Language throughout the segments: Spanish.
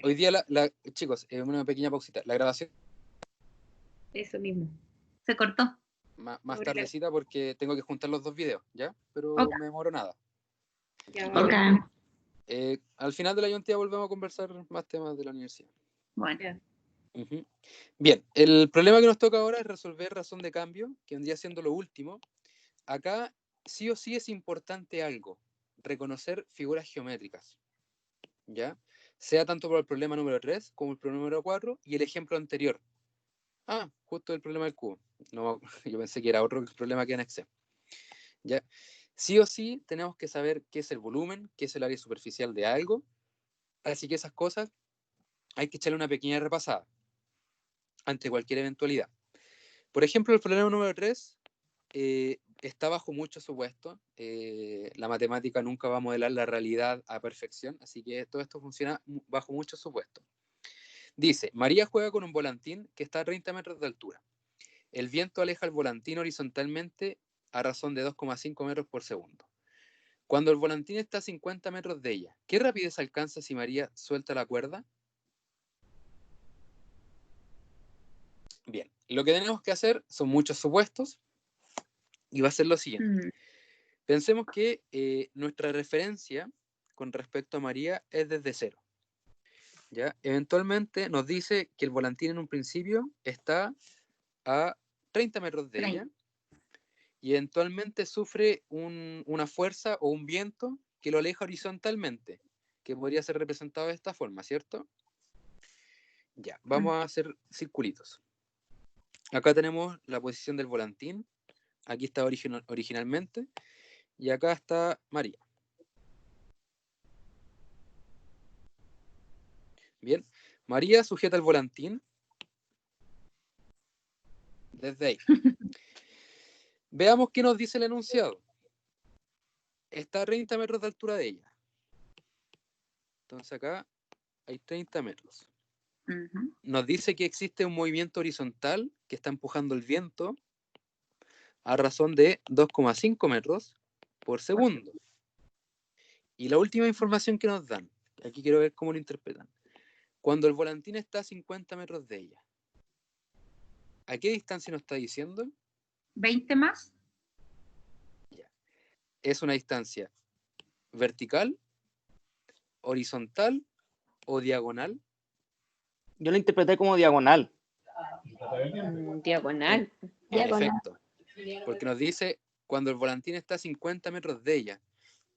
hoy día, chicos, una pequeña pausita. La grabación Eso mismo. Se cortó. más tardecita porque tengo que juntar los dos videos, ¿ya? Pero Okay. me demoro nada. Okay. Al final de la ayuntía volvemos a conversar más temas de la universidad. Bueno. Bien, el problema que nos toca ahora es resolver razón de cambio, que vendría siendo lo último. Acá sí o sí es importante algo, reconocer figuras geométricas, ¿ya? Sea tanto por el problema número 3 como el problema número 4 y el ejemplo anterior. Justo el problema del cubo. No, yo pensé que era otro problema que anexé. ¿Ya? Sí o sí tenemos que saber qué es el volumen, qué es el área superficial de algo. Así que esas cosas hay que echarle una pequeña repasada ante cualquier eventualidad. Por ejemplo, el problema número 3 está bajo muchos supuestos. La matemática nunca va a modelar la realidad a perfección, así que todo esto funciona bajo muchos supuestos. Dice, María juega con un volantín que está a 30 metros de altura. El viento aleja el volantín horizontalmente a razón de 2,5 metros por segundo. Cuando el volantín está a 50 metros de ella, ¿qué rapidez alcanza si María suelta la cuerda? Bien, lo que tenemos que hacer son muchos supuestos y va a ser lo siguiente. Pensemos que nuestra referencia con respecto a María es desde cero. ¿Ya? Eventualmente nos dice que el volantín en un principio está a 30 metros de ella y eventualmente sufre una fuerza o un viento que lo aleja horizontalmente, que podría ser representado de esta forma, ¿cierto? Ya, vamos a hacer circulitos. Acá tenemos la posición del volantín, aquí está originalmente, y acá está María. Bien, María sujeta el volantín desde ahí. Veamos qué nos dice el enunciado. Está a 30 metros de altura de ella. Entonces acá hay 30 metros. Nos dice que existe un movimiento horizontal que está empujando el viento a razón de 2,5 metros por segundo. Y la última información que nos dan, aquí quiero ver cómo lo interpretan. Cuando el volantín está a 50 metros de ella, ¿a qué distancia nos está diciendo? 20 más. Ya. ¿Es una distancia vertical, horizontal o diagonal? Yo lo interpreté como diagonal. Diagonal. En efecto, porque nos dice cuando el volantín está a 50 metros de ella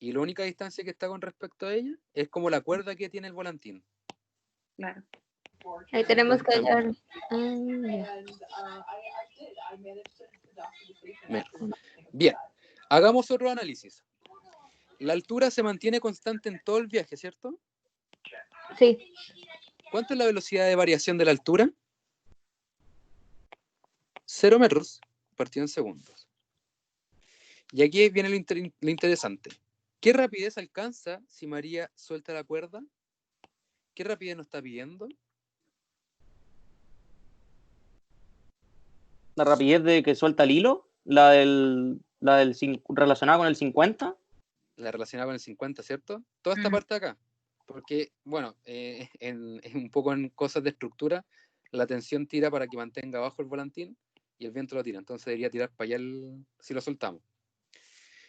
y la única distancia que está con respecto a ella es como la cuerda que tiene el volantín. Claro. Ahí tenemos que hallar. Bien, hagamos otro análisis. La altura se mantiene constante en todo el viaje, ¿cierto? Sí. ¿Cuánto es la velocidad de variación de la altura? 0 metros partido en segundos. Y aquí viene lo interesante. ¿Qué rapidez alcanza si María suelta la cuerda? ¿Qué rapidez nos está pidiendo? La rapidez de que suelta el hilo, relacionada con el 50. La relacionada con el 50, ¿cierto? Toda esta parte de acá. Porque, bueno, un poco en cosas de estructura, la tensión tira para que mantenga abajo el volantín y el viento lo tira. Entonces debería tirar para allá si lo soltamos.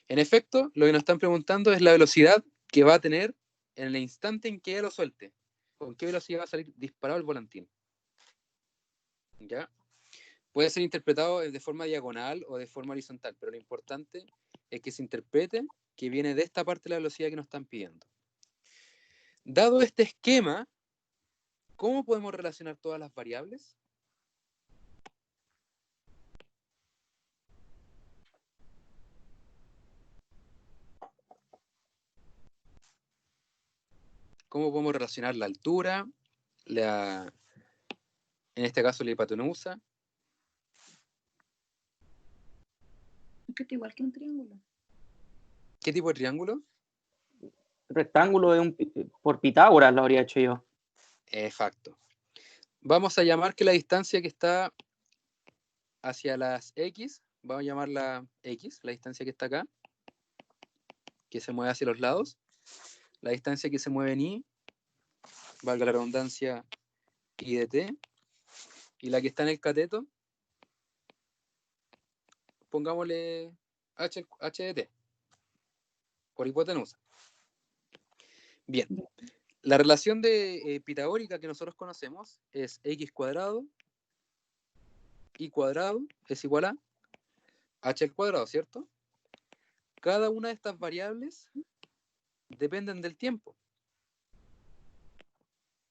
En efecto, lo que nos están preguntando es la velocidad que va a tener en el instante en que ella lo suelte. ¿Con qué velocidad va a salir disparado el volantín? ¿Ya? Puede ser interpretado de forma diagonal o de forma horizontal, pero lo importante es que se interprete que viene de esta parte de la velocidad que nos están pidiendo. Dado este esquema, ¿cómo podemos relacionar todas las variables? ¿Cómo podemos relacionar la altura, en este caso la hipotenusa? Es igual que un triángulo. ¿Qué tipo de triángulo? Rectángulo por Pitágoras lo habría hecho yo. Exacto. Vamos a llamar que la distancia que está hacia las X, vamos a llamarla X, la distancia que está acá, que se mueve hacia los lados. La distancia que se mueve en Y valga la redundancia, I de t, y la que está en el cateto, pongámosle h de t, por hipotenusa. Bien, la relación de pitagórica que nosotros conocemos es x cuadrado, y cuadrado es igual a h al cuadrado, ¿cierto? Cada una de estas variables dependen del tiempo.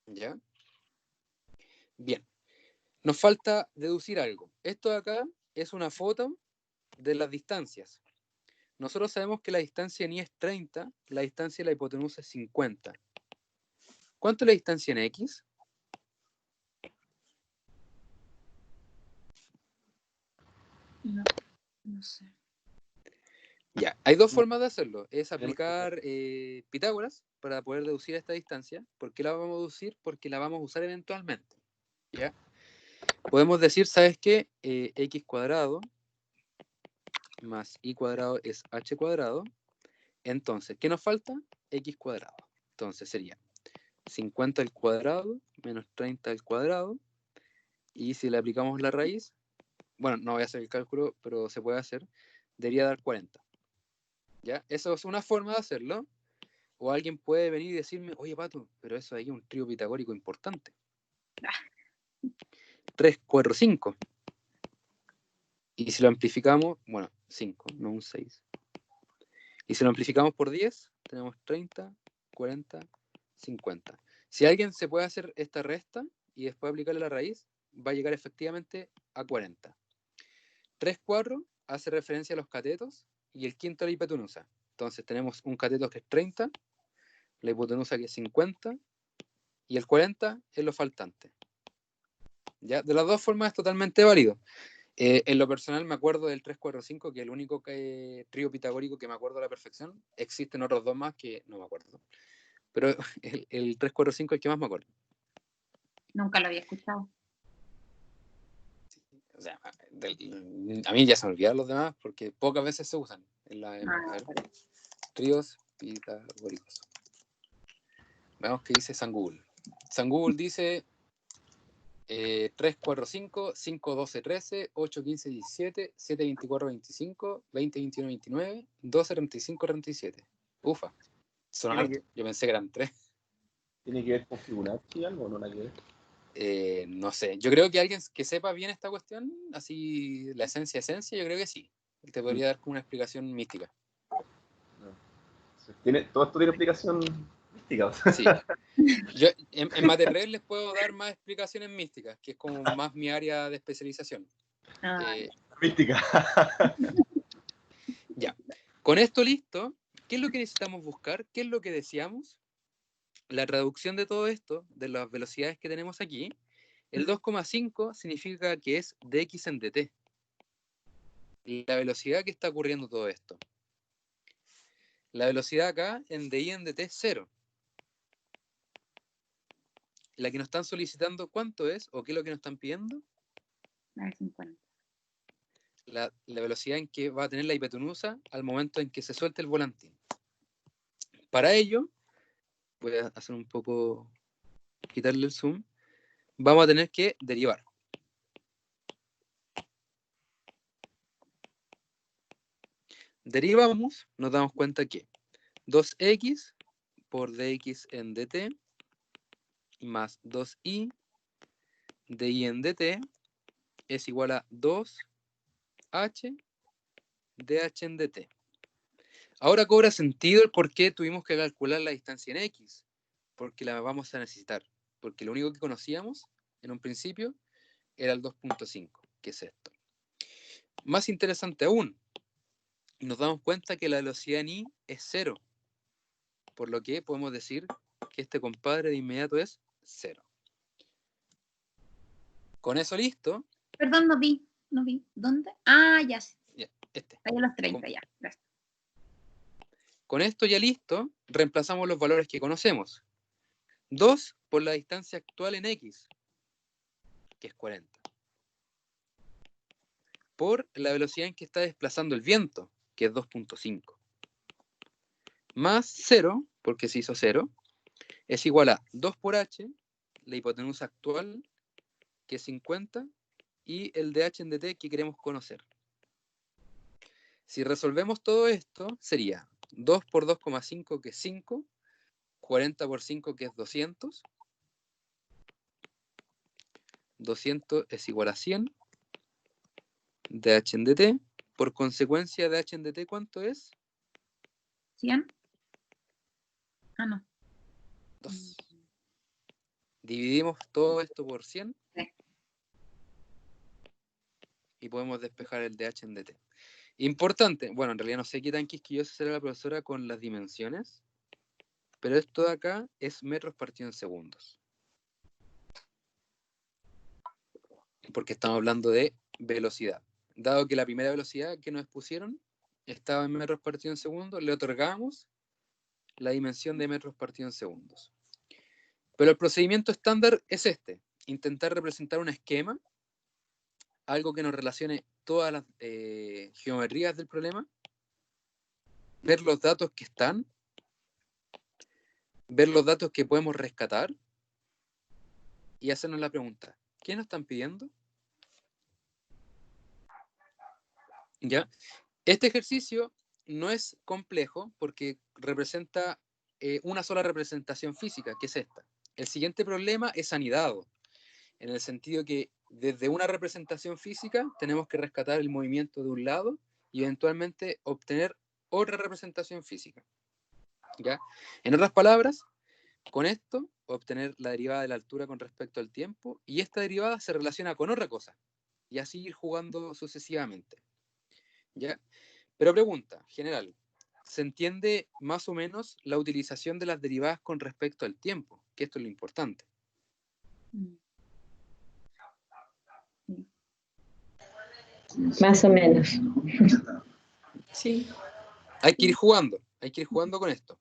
¿Ya? Bien. Nos falta deducir algo. Esto de acá es una foto de las distancias. Nosotros sabemos que la distancia en y es 30, la distancia de la hipotenusa es 50. ¿Cuánto es la distancia en x? No sé. Ya, hay dos formas de hacerlo. Es aplicar Pitágoras para poder deducir esta distancia. ¿Por qué la vamos a deducir? Porque la vamos a usar eventualmente. ¿Ya? Podemos decir, ¿sabes qué? X cuadrado más y cuadrado es h cuadrado. Entonces, ¿qué nos falta? X cuadrado. Entonces sería 50 al cuadrado menos 30 al cuadrado. Y si le aplicamos la raíz, bueno, no voy a hacer el cálculo, pero se puede hacer, debería dar 40. ¿Ya? Eso es una forma de hacerlo. O alguien puede venir y decirme, oye, Pato, pero eso ahí es un trío pitagórico importante. 3, 4, 5. Y si lo amplificamos, bueno, 5, no un 6. Y si lo amplificamos por 10, tenemos 30, 40, 50. Si alguien se puede hacer esta resta y después aplicarle la raíz, va a llegar efectivamente a 40. 3, 4 hace referencia a los catetos y el quinto a la hipotenusa. Entonces tenemos un cateto que es 30, la hipotenusa que es 50 y el 40 es lo faltante. ¿Ya? De las dos formas es totalmente válido. En lo personal me acuerdo del 345, que es el único trío pitagórico que me acuerdo a la perfección. Existen otros dos más que no me acuerdo. Pero el 345 es el que más me acuerdo. Nunca lo había escuchado. O sea, a mí ya se me olvidaron los demás porque pocas veces se usan en tríos pitagóricos. Veamos qué dice San Google. San Google dice 3, 4, 5, 5, 12, 13, 8, 15, 17, 7, 24, 25, 20, 21, 29, 12, 35, 37. Ufa, son hartos. Yo pensé que eran 3. ¿Tiene que ver con Fibonacci algo o no nada que ver? No sé, yo creo que alguien que sepa bien esta cuestión, así la esencia, yo creo que sí. Él te podría dar como una explicación mística. Todo esto tiene explicación mística. O sea. Sí. Yo en Materred les puedo dar más explicaciones místicas, que es como más mi área de especialización. Mística. Ya. Con esto listo, ¿qué es lo que necesitamos buscar? ¿Qué es lo que deseamos? La reducción de todo esto, de las velocidades que tenemos aquí, el 2,5 significa que es dx en dt. La velocidad que está ocurriendo todo esto. La velocidad acá en dy en dt es 0. La que nos están solicitando, ¿cuánto es? ¿O qué es lo que nos están pidiendo? A ver, 50. La velocidad en que va a tener la hipotenusa al momento en que se suelte el volantín. Para ello, voy a hacer un poco, quitarle el zoom, vamos a tener que derivar. Derivamos, nos damos cuenta que 2x por dx en dt más 2y dy en dt es igual a 2h dh en dt. Ahora cobra sentido el por qué tuvimos que calcular la distancia en x, porque la vamos a necesitar, porque lo único que conocíamos en un principio era el 2.5, que es esto. Más interesante aún, nos damos cuenta que la velocidad en i es 0, por lo que podemos decir que este compadre de inmediato es 0. Con eso listo. Perdón, no vi. ¿Dónde? Ah, ya sé. Ya, este. Ahí a los 30, ya. Gracias. Con esto ya listo, reemplazamos los valores que conocemos. 2 por la distancia actual en x, que es 40. Por la velocidad en que está desplazando el viento, que es 2.5. Más 0, porque se hizo 0, es igual a 2 por h, la hipotenusa actual, que es 50, y el de h en dt que queremos conocer. Si resolvemos todo esto, sería 2 por 2,5, que es 5, 40 por 5, que es 200, 200 es igual a 100, de h en dt, por consecuencia de h en dt, ¿cuánto es? 100. Ah, no. 2. Dividimos todo esto por 100 y podemos despejar el de h en dt. Importante, bueno, en realidad no sé qué tan quisquillosa será la profesora con las dimensiones, pero esto de acá es metros partido en segundos. Porque estamos hablando de velocidad. Dado que la primera velocidad que nos pusieron estaba en metros partido en segundos, le otorgamos la dimensión de metros partido en segundos. Pero el procedimiento estándar es este: intentar representar un esquema, algo que nos relacione todas las geometrías del problema, ver los datos que están, ver los datos que podemos rescatar y hacernos la pregunta: ¿qué nos están pidiendo? ¿Ya? Este ejercicio no es complejo porque representa una sola representación física, que es esta. El siguiente problema es anidado, en el sentido que desde una representación física tenemos que rescatar el movimiento de un lado y eventualmente obtener otra representación física. ¿Ya? En otras palabras, con esto obtener la derivada de la altura con respecto al tiempo, y esta derivada se relaciona con otra cosa, y así ir jugando sucesivamente. ¿Ya? Pero pregunta general: ¿se entiende más o menos la utilización de las derivadas con respecto al tiempo? Que esto es lo importante. Más o menos. Sí. Hay que ir jugando con esto.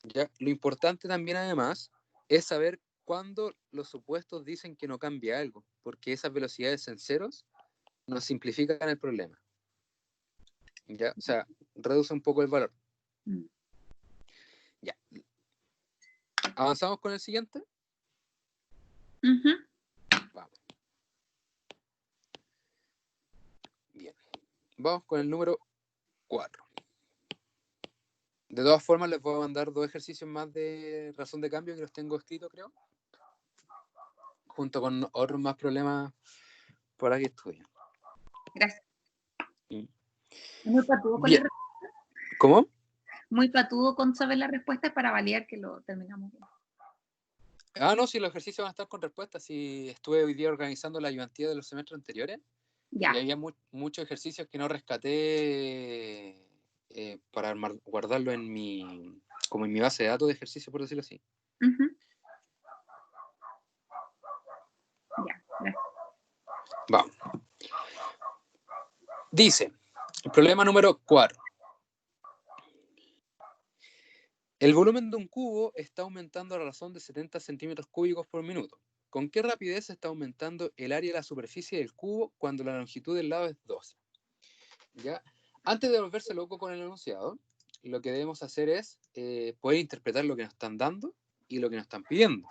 ¿Ya? Lo importante también, además, es saber cuándo los supuestos dicen que no cambia algo, porque esas velocidades en ceros nos simplifican el problema. ¿Ya? O sea, reduce un poco el valor. Ya. ¿Avanzamos con el siguiente? Vamos. Bien. Vamos con el número 4. De todas formas, les voy a mandar 2 ejercicios más de razón de cambio que los tengo escritos, creo, junto con otros más problemas para que estudien. Gracias. Sí. Muy patudo con Bien. ¿Cómo? Muy patudo con saber la respuesta para validar que lo terminamos bien. No, si los ejercicios van a estar con respuestas. Si estuve hoy día organizando la ayudantía de los semestres anteriores, Ya. y había muchos ejercicios que no rescaté para guardarlo en mi base de datos de ejercicio, por decirlo así. Ya, gracias. Vamos. Dice, el problema número 4. El volumen de un cubo está aumentando a la razón de 70 centímetros cúbicos por minuto. ¿Con qué rapidez está aumentando el área de la superficie del cubo cuando la longitud del lado es 12? ¿Ya? Antes de volverse loco con el enunciado, lo que debemos hacer es poder interpretar lo que nos están dando y lo que nos están pidiendo.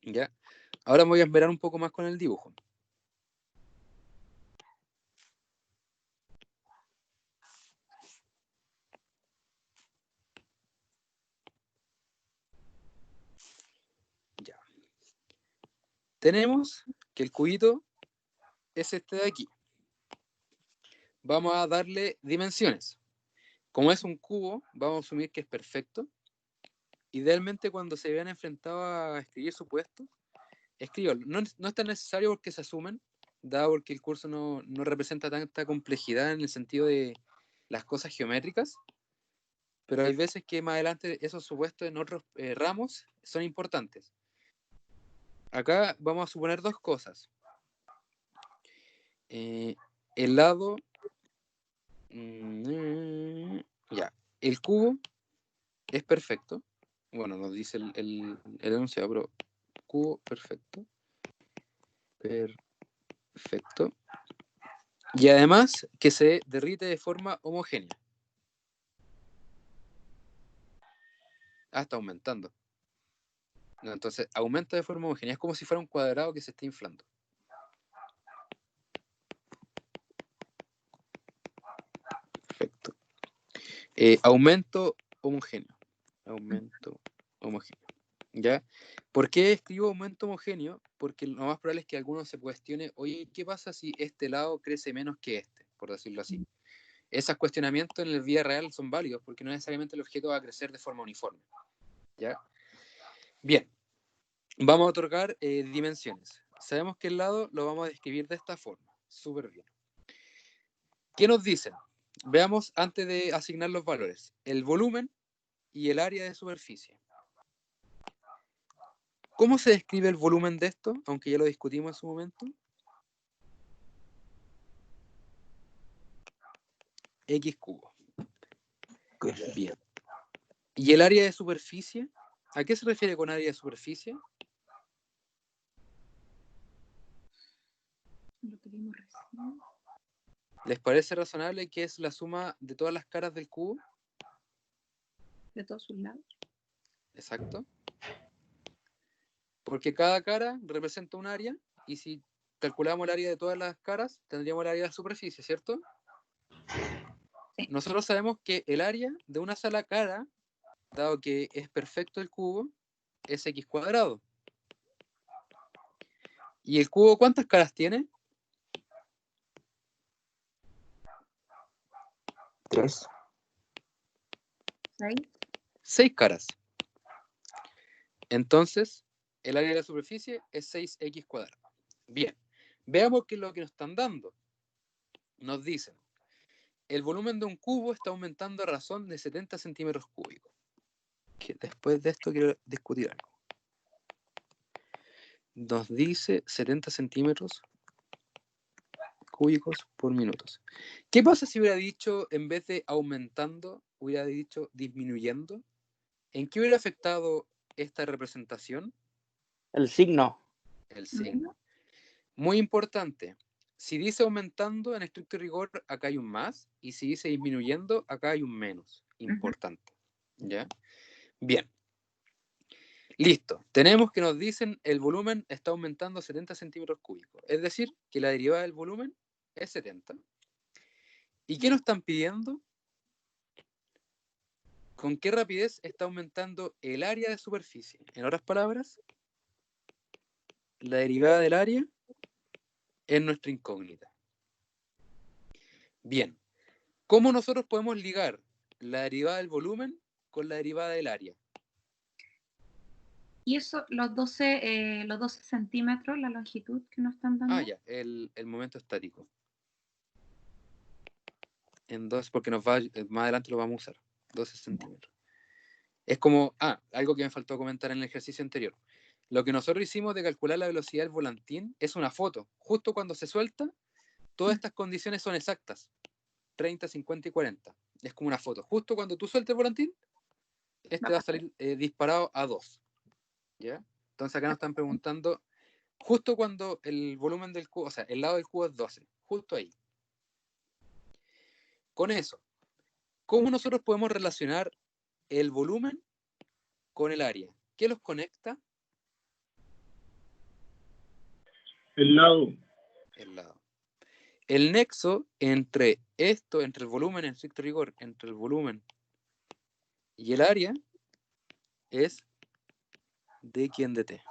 ¿Ya? Ahora me voy a esperar un poco más con el dibujo. Ya. Tenemos que el cubito es este de aquí. Vamos a darle dimensiones. Como es un cubo, vamos a asumir que es perfecto. Idealmente, cuando se vean enfrentados a escribir supuestos, escríbanlo. No es tan necesario porque se asumen, dado porque el curso no representa tanta complejidad en el sentido de las cosas geométricas, pero hay veces que más adelante esos supuestos en otros ramos son importantes. Acá vamos a suponer 2 cosas. El lado... ya, el cubo es perfecto. Bueno, nos dice el enunciado, pero cubo perfecto. Perfecto. Y además que se derrite de forma homogénea. Está aumentando. No, entonces, aumenta de forma homogénea. Es como si fuera un cuadrado que se está inflando. Perfecto. Aumento homogéneo. Aumento homogéneo. ¿Ya? ¿Por qué escribo aumento homogéneo? Porque lo más probable es que alguno se cuestione, oye, ¿qué pasa si este lado crece menos que este? Por decirlo así. Esos cuestionamientos en la vida real son válidos porque no necesariamente el objeto va a crecer de forma uniforme. ¿Ya? Bien. Vamos a otorgar dimensiones. Sabemos que el lado lo vamos a describir de esta forma. Súper bien. ¿Qué nos dicen? Veamos antes de asignar los valores. El volumen y el área de superficie. ¿Cómo se describe el volumen de esto? Aunque ya lo discutimos en su momento. X cubo. Bien. ¿Y el área de superficie? ¿A qué se refiere con área de superficie? Lo que vimos recién. ¿Les parece razonable que es la suma de todas las caras del cubo? De todos sus lados. Exacto. Porque cada cara representa un área y si calculamos el área de todas las caras, tendríamos el área de la superficie, ¿cierto? Sí. Nosotros sabemos que el área de una sola cara, dado que es perfecto el cubo, es x cuadrado. ¿Y el cubo cuántas caras tiene? 3. 6. 6 caras. Entonces, el área de la superficie es 6x cuadrado. Bien, veamos qué es lo que nos están dando. Nos dicen, el volumen de un cubo está aumentando a razón de 70 centímetros cúbicos. Que después de esto quiero discutir algo. Nos dice 70 centímetros cúbicos por minutos. ¿Qué pasa si hubiera dicho, en vez de aumentando, hubiera dicho disminuyendo? ¿En qué hubiera afectado esta representación? El signo. El signo. Muy importante. Si dice aumentando, en estricto rigor, acá hay un más. Y si dice disminuyendo, acá hay un menos. Importante. ¿Ya? Bien. Listo. Tenemos que nos dicen el volumen está aumentando 70 centímetros cúbicos. Es decir, que la derivada del volumen es 70. ¿Y qué nos están pidiendo? ¿Con qué rapidez está aumentando el área de superficie? En otras palabras, la derivada del área es nuestra incógnita. Bien. ¿Cómo nosotros podemos ligar la derivada del volumen con la derivada del área? Y eso, los 12 centímetros, la longitud que nos están dando. Ah, ya, el momento estático. En 2, porque más adelante lo vamos a usar. 12 centímetros. Es como, algo que me faltó comentar en el ejercicio anterior. Lo que nosotros hicimos de calcular la velocidad del volantín es una foto. Justo cuando se suelta, todas estas condiciones son exactas. 30, 50 y 40. Es como una foto. Justo cuando tú sueltes el volantín, este va a salir disparado a 2. ¿Ya? Entonces acá nos están preguntando, justo cuando el volumen del cubo, o sea, el lado del cubo es 12. Justo ahí. Con eso, ¿cómo nosotros podemos relacionar el volumen con el área? ¿Qué los conecta? El lado. El lado. El nexo entre esto, entre el volumen, en estricto rigor, entre el volumen y el área, es dx en dt.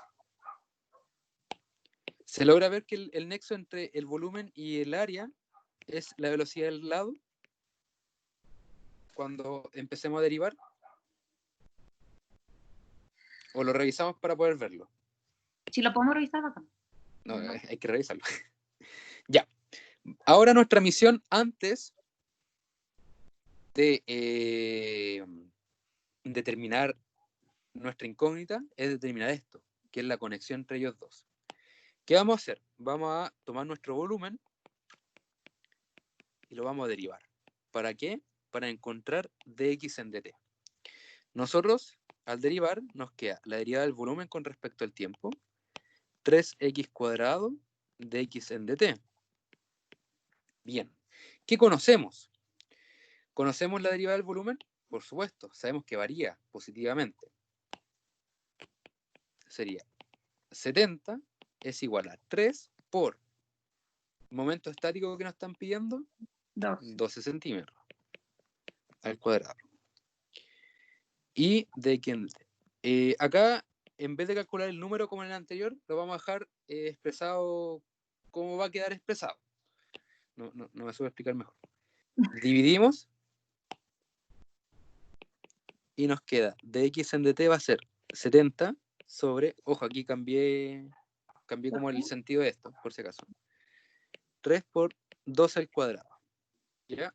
¿Se logra ver que el nexo entre el volumen y el área es la velocidad del lado? Cuando empecemos a derivar. ¿O lo revisamos para poder verlo? Si lo podemos revisar acá. No, hay que revisarlo. Ya. Ahora nuestra misión antes de determinar nuestra incógnita es determinar esto, que es la conexión entre ellos dos. ¿Qué vamos a hacer? Vamos a tomar nuestro volumen y lo vamos a derivar. ¿Para qué? Para encontrar dx en dt. Nosotros, al derivar, nos queda la derivada del volumen con respecto al tiempo, 3x cuadrado dx en dt. Bien. ¿Qué conocemos? ¿Conocemos la derivada del volumen? Por supuesto, sabemos que varía positivamente. sería 70 es igual a 3 por momento estático que nos están pidiendo, 12 centímetros al cuadrado. Y de quien acá, en vez de calcular el número como en el anterior, lo vamos a dejar expresado como va a quedar expresado. No me suelo explicar mejor. Dividimos y nos queda de x en dt va a ser 70 sobre, ojo, aquí cambié como el sentido de esto, por si acaso. 3 por 2 al cuadrado. ¿Ya?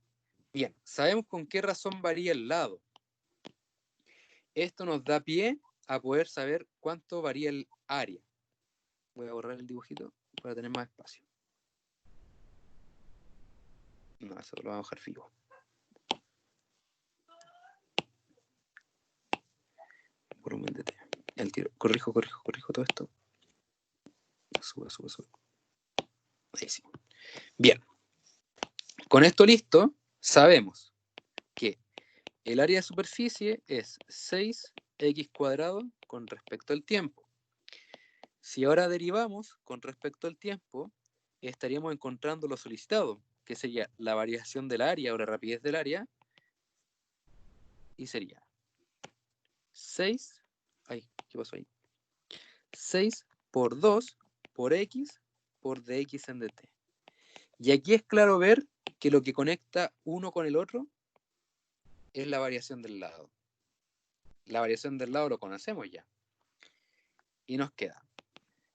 Bien, sabemos con qué razón varía el lado. Esto nos da pie a poder saber cuánto varía el área. Voy a borrar el dibujito para tener más espacio. No, eso lo vamos a dejar fijo. Volumen de T. El tiro. Corrijo todo esto. Sube. Ahí sí. Bien. Con esto listo, sabemos que el área de superficie es 6x cuadrado con respecto al tiempo. Si ahora derivamos con respecto al tiempo, estaríamos encontrando lo solicitado, que sería la variación del área o la rapidez del área, y sería 6, ¿qué pasó ahí? 6 por 2 por x por dx en dt. Y aquí es claro ver que lo que conecta uno con el otro es la variación del lado. La variación del lado lo conocemos ya. Y nos queda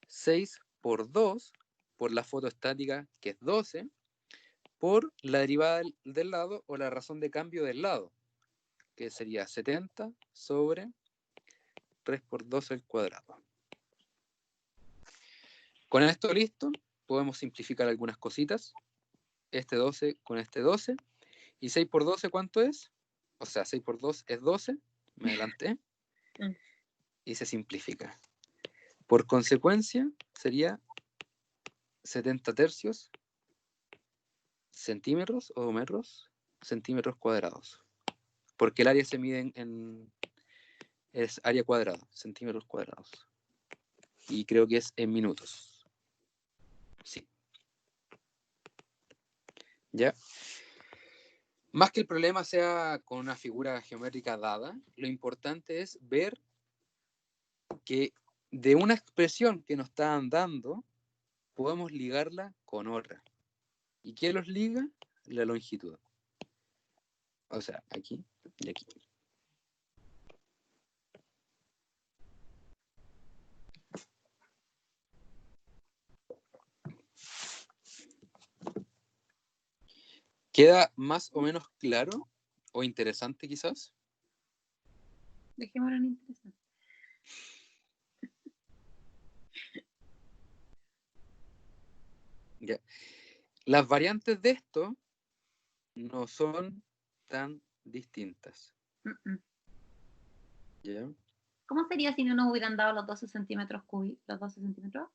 6 por 2 por la fotostática, que es 12, por la derivada del lado o la razón de cambio del lado, que sería 70 sobre 3 por 2 al cuadrado. Con esto listo, podemos simplificar algunas cositas. Este 12 con este 12. ¿Y 6 por 12 cuánto es? O sea, 6 por 2 es 12. Me adelanté. Y se simplifica. Por consecuencia, sería 70 tercios centímetros o metros, centímetros cuadrados. Porque el área se mide es área cuadrada, centímetros cuadrados. Y creo que es en minutos. Sí. ¿Ya? Más que el problema sea con una figura geométrica dada, lo importante es ver que de una expresión que nos están dando, podemos ligarla con otra. ¿Y qué los liga? La longitud. O sea, aquí y aquí. ¿Queda más o menos claro o interesante quizás? Dejémoslo en interesante. Ya. Las variantes de esto no son tan distintas. ¿Ya? ¿Cómo sería si no nos hubieran dado los 12 centímetros cúbicos? ¿Los 12 centímetros?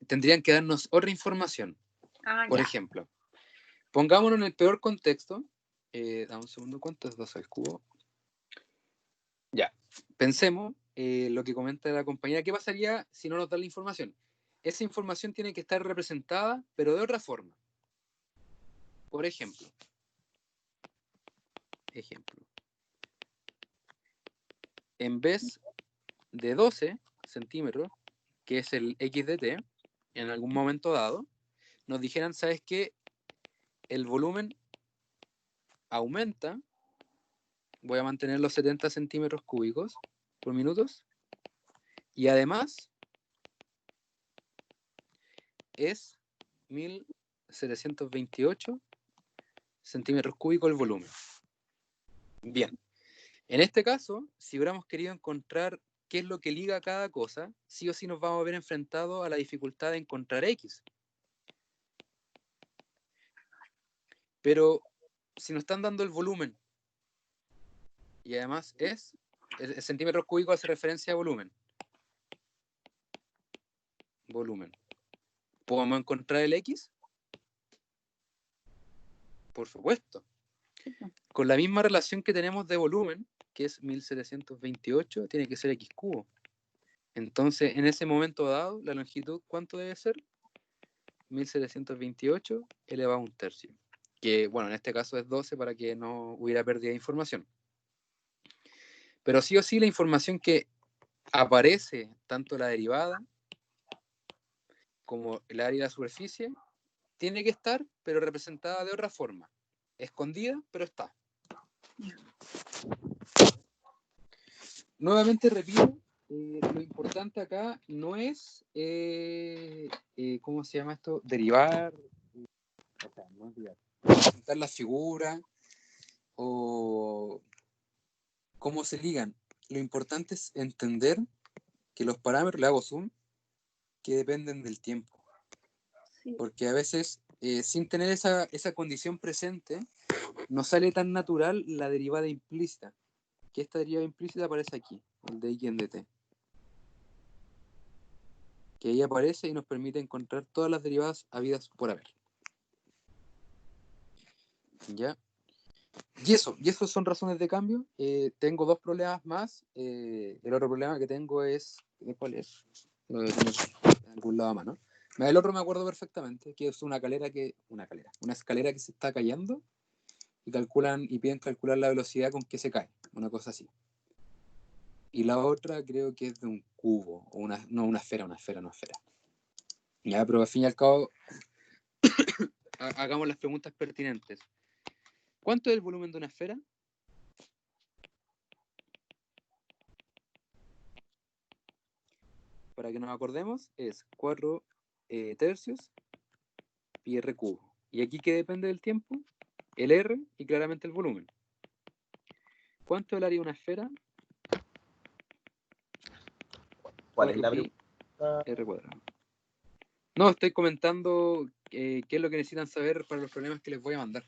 Tendrían que darnos otra información. Por ejemplo, pongámonos en el peor contexto. Dame un segundo, ¿cuánto es 2 al cubo? Ya, pensemos lo que comenta la compañera. ¿Qué pasaría si no nos dan la información? Esa información tiene que estar representada, pero de otra forma. Por ejemplo. En vez de 12 centímetros, que es el x de t, en algún momento dado, nos dijeran, ¿sabes qué? El volumen aumenta. Voy a mantener los 70 centímetros cúbicos por minutos. Y además es 1728 centímetros cúbicos el volumen. Bien. En este caso, si hubiéramos querido encontrar qué es lo que liga cada cosa, sí o sí nos vamos a ver enfrentados a la dificultad de encontrar X. Pero si nos están dando el volumen, y además es, el centímetros cúbicos hace referencia a volumen. ¿Podemos encontrar el X? Por supuesto. Con la misma relación que tenemos de volumen, que es 1728, tiene que ser X cubo. Entonces, en ese momento dado, la longitud, ¿cuánto debe ser? 1728 elevado a un tercio. Que, bueno, en este caso es 12 para que no hubiera pérdida de información. Pero sí o sí la información que aparece, tanto la derivada como el área de la superficie, tiene que estar, pero representada de otra forma. Escondida, pero está. Nuevamente repito, lo importante acá no es, ¿cómo se llama esto? Derivar, no olvidar, presentar la figura o cómo se ligan. Lo importante es entender que los parámetros, le hago zoom, que dependen del tiempo. Sí. Porque a veces, sin tener esa condición presente, no sale tan natural la derivada implícita. Que esta derivada implícita aparece aquí, el de x en dt. Que ahí aparece y nos permite encontrar todas las derivadas habidas por haber. ¿Ya? Y eso son razones de cambio. Tengo dos problemas más. El otro problema que tengo es... ¿Cuál es? Lo tengo en algún lado a mano. El otro me acuerdo perfectamente, que es una escalera que se está cayendo y piden calcular la velocidad con que se cae, una cosa así. Y la otra creo que es de un cubo, o una esfera. Ya, pero al fin y al cabo, hagamos las preguntas pertinentes. ¿Cuánto es el volumen de una esfera? Para que nos acordemos, es 4 tercios pi r cubo. ¿Y aquí qué depende del tiempo? El r y claramente el volumen. ¿Cuánto es el área de una esfera? ¿Cuál es la 4pi pregunta? r cuadrado. No, estoy comentando qué es lo que necesitan saber para los problemas que les voy a mandar.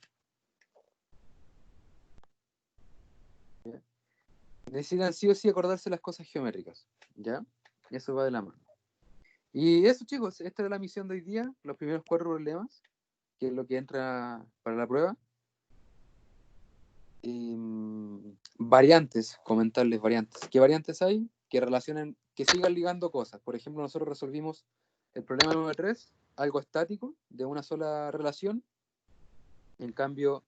Necesitan sí o sí acordarse las cosas geométricas, ¿ya? Eso va de la mano. Y eso, chicos, esta es la misión de hoy día, los primeros 4 problemas, que es lo que entra para la prueba. Variantes, comentarles variantes. ¿Qué variantes hay? Que relacionen, que sigan ligando cosas. Por ejemplo, nosotros resolvimos el problema número 3, algo estático, de una sola relación. En cambio,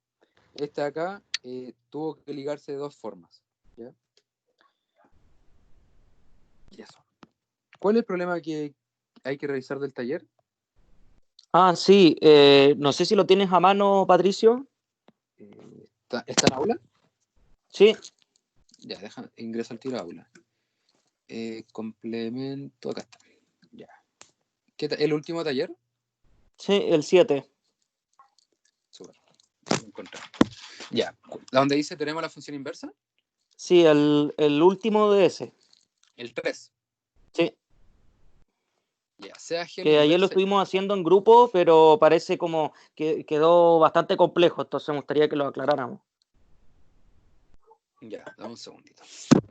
este de acá tuvo que ligarse de dos formas, ¿ya? Y eso. ¿Cuál es el problema que hay que revisar del taller? Ah, sí. No sé si lo tienes a mano, Patricio. ¿Está en aula? Sí. Ya, ingreso al tiro a aula. Complemento, acá está. Ya. ¿El último taller? Sí, el 7. Súper. Lo encontré. Ya. ¿Donde dice tenemos la función inversa? Sí, el último de ese. El 3. Sí. Ya, sea G Que ayer lo estuvimos haciendo en grupo, pero parece como que quedó bastante complejo, entonces me gustaría que lo aclaráramos. Ya, dame un segundito.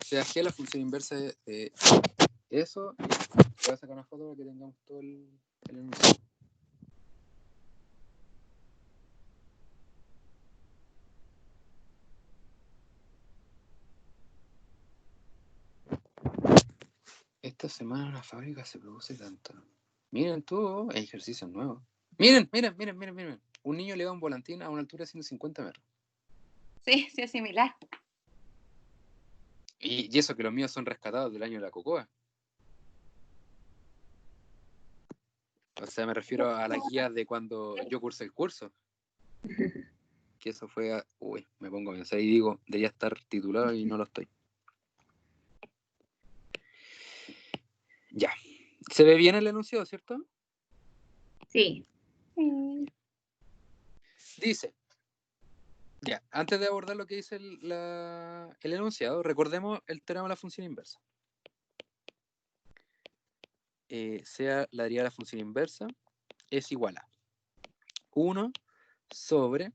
Sea G la función inversa de eso. Voy a sacar una foto para que tengamos todo el enunciado. Esta semana en la fábrica se produce tanto. Miren tú, ejercicios nuevos. Miren. Un niño le da un volantín a una altura de 150 metros. Sí, es similar. Y eso que los míos son rescatados del año de la cocoa. O sea, me refiero a las guías de cuando yo cursé el curso. Que eso fue... Uy, me pongo a pensar y digo, debería estar titulado y no lo estoy. Ya. ¿Se ve bien el enunciado, cierto? Sí. Dice... Ya, antes de abordar lo que dice el enunciado, recordemos el teorema de la función inversa. Sea la derivada de la función inversa es igual a 1 sobre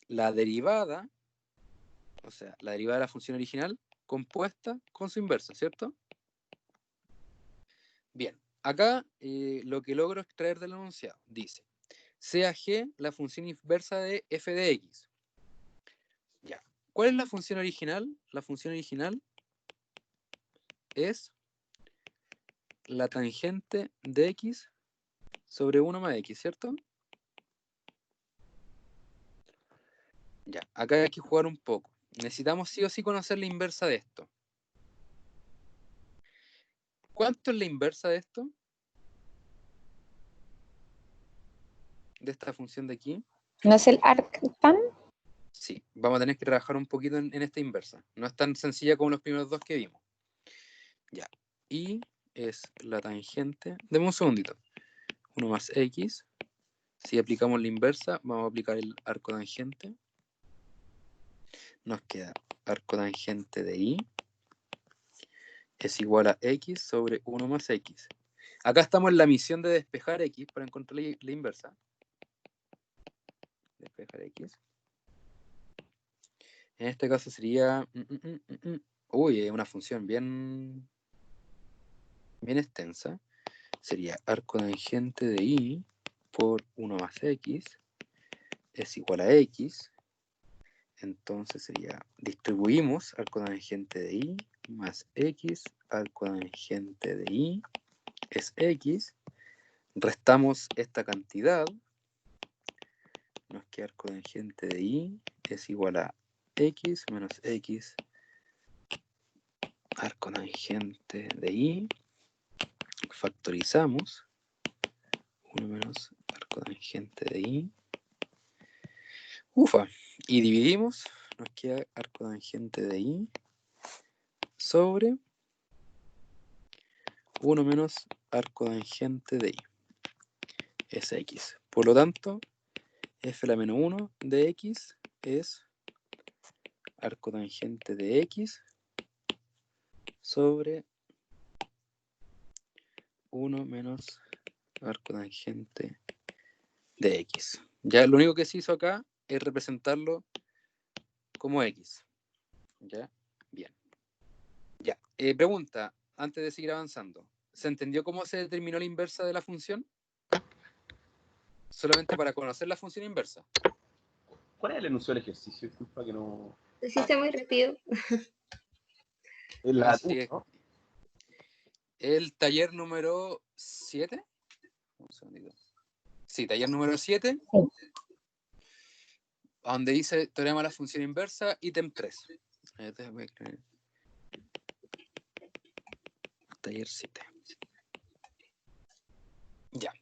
la derivada, o sea, la derivada de la función original compuesta con su inversa, ¿cierto? Bien, acá lo que logro extraer del enunciado dice, sea G la función inversa de f de x. Ya. ¿Cuál es la función original? La función original es la tangente de x sobre 1 más x, ¿cierto? Ya, acá hay que jugar un poco. Necesitamos sí o sí conocer la inversa de esto. ¿Cuánto es la inversa de esto? De esta función de aquí. ¿No es el arctan? Sí, vamos a tener que trabajar un poquito en esta inversa. No es tan sencilla como los primeros dos que vimos. Ya, y es la tangente. Deme un segundito. 1 más x. Si aplicamos la inversa, vamos a aplicar el arco tangente. Nos queda arco tangente de y es igual a x sobre 1 más x. Acá estamos en la misión de despejar x para encontrar la inversa. Despejar x. En este caso sería... Uy, es una función bien extensa. Sería arco tangente de y por 1 más x es igual a x. Entonces sería, distribuimos arco tangente de y más x, arco tangente de y es x. Restamos esta cantidad. Nos queda arco tangente de y es igual a x menos x, arco tangente de y. Factorizamos. 1 menos arco tangente de y. Ufa. Y dividimos. Nos queda arco tangente de y sobre 1 menos arco tangente de y. Es x. Por lo tanto, f la menos 1 de x es arco tangente de x sobre 1 menos arco tangente de x. Ya lo único que se hizo acá es representarlo como x. ¿Ya? Bien. Ya. Pregunta, antes de seguir avanzando. ¿Se entendió cómo se determinó la inversa de la función? Solamente para conocer la función inversa. ¿Cuál es el enunciado del ejercicio? Disculpa que no... Lo hiciste muy rápido. Es la Así es. ¿no? El taller número 7. Un segundito. Sí, taller número 7. Donde dice teorema de la función inversa, ítem 3. Taller 7. Ya.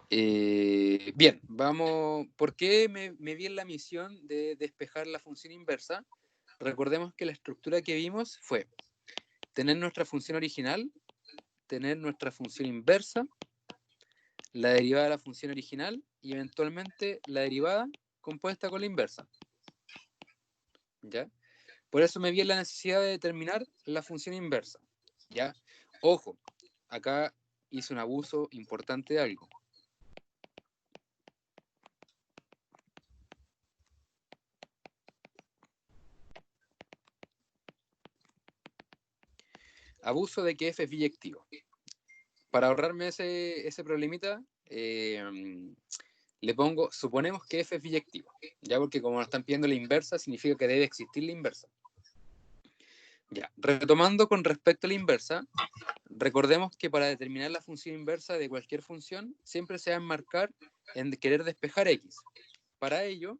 Bien, vamos. ¿Por qué me vi en la misión de despejar la función inversa? Recordemos que la estructura que vimos fue tener nuestra función original, tener nuestra función inversa, la derivada de la función original y eventualmente la derivada compuesta con la inversa. ¿Ya? Por eso me vi en la necesidad de determinar la función inversa. ¿Ya? Ojo, acá hice un abuso importante de algo. Abuso de que f es biyectivo. Para ahorrarme ese problemita, le pongo, suponemos que f es biyectivo, ya, porque como nos están pidiendo la inversa, significa que debe existir la inversa. Ya, retomando con respecto a la inversa, recordemos que para determinar la función inversa de cualquier función, siempre se va a enmarcar en querer despejar x. Para ello,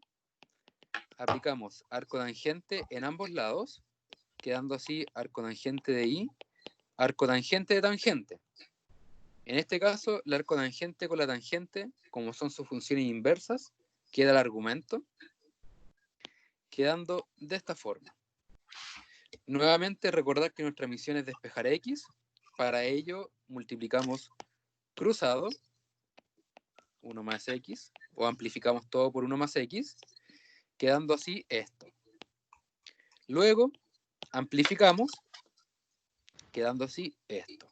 aplicamos arco tangente en ambos lados, quedando así arco tangente de y, arco tangente de tangente. En este caso, el arco tangente con la tangente, como son sus funciones inversas, queda el argumento, quedando de esta forma. Nuevamente, recordar que nuestra misión es despejar x. Para ello, multiplicamos cruzado, 1 más x, o amplificamos todo por 1 más x, quedando así esto. Luego, amplificamos, quedando así esto.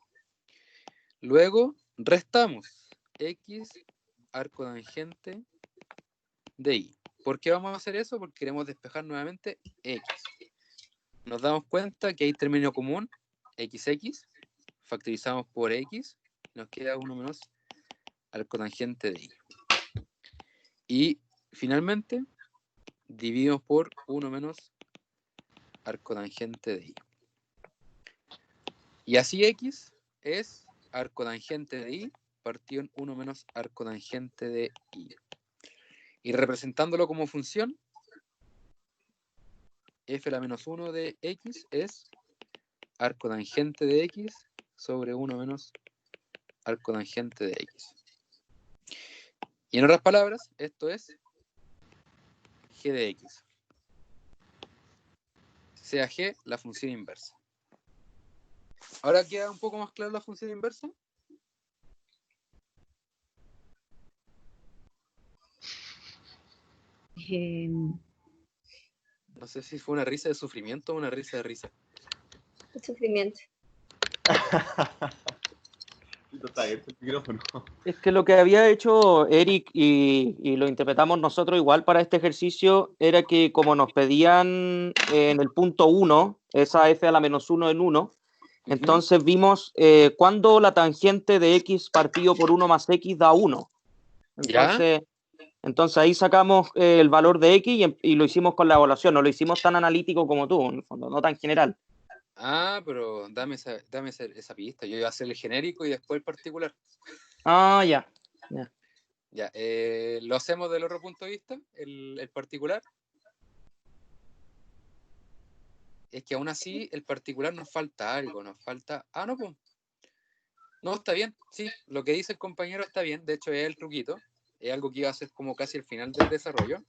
Luego, restamos x arco tangente de y. ¿Por qué vamos a hacer eso? Porque queremos despejar nuevamente x. Nos damos cuenta que hay término común, xx, factorizamos por x, nos queda 1 menos arco tangente de y. Y finalmente, dividimos por 1 menos arco tangente de y. Y así X es arcotangente de Y partido en 1 menos arcotangente de Y. Y representándolo como función, f a la menos 1 de X es arcotangente de X sobre 1 menos arcotangente de X. Y en otras palabras, esto es g de X. Sea g la función inversa. ¿Ahora queda un poco más clara la función inversa? No sé si fue una risa de sufrimiento o una risa de risa. El sufrimiento. Es que lo que había hecho Eric y lo interpretamos nosotros igual para este ejercicio era que como nos pedían en el punto 1, esa f a la menos 1 en 1, entonces vimos cuando la tangente de x partido por 1 más x da 1. Entonces ahí sacamos el valor de x y lo hicimos con la evaluación, no lo hicimos tan analítico como tú, en el fondo, no tan general. Ah, pero dame esa pista. Yo iba a hacer el genérico y después el particular. Ah, ya. Ya, lo hacemos del otro punto de vista, el particular. Es que aún así, el particular nos falta algo, nos falta... Ah, no, pues. No, está bien, sí, lo que dice el compañero está bien, de hecho es el truquito, es algo que iba a ser como casi el final del desarrollo.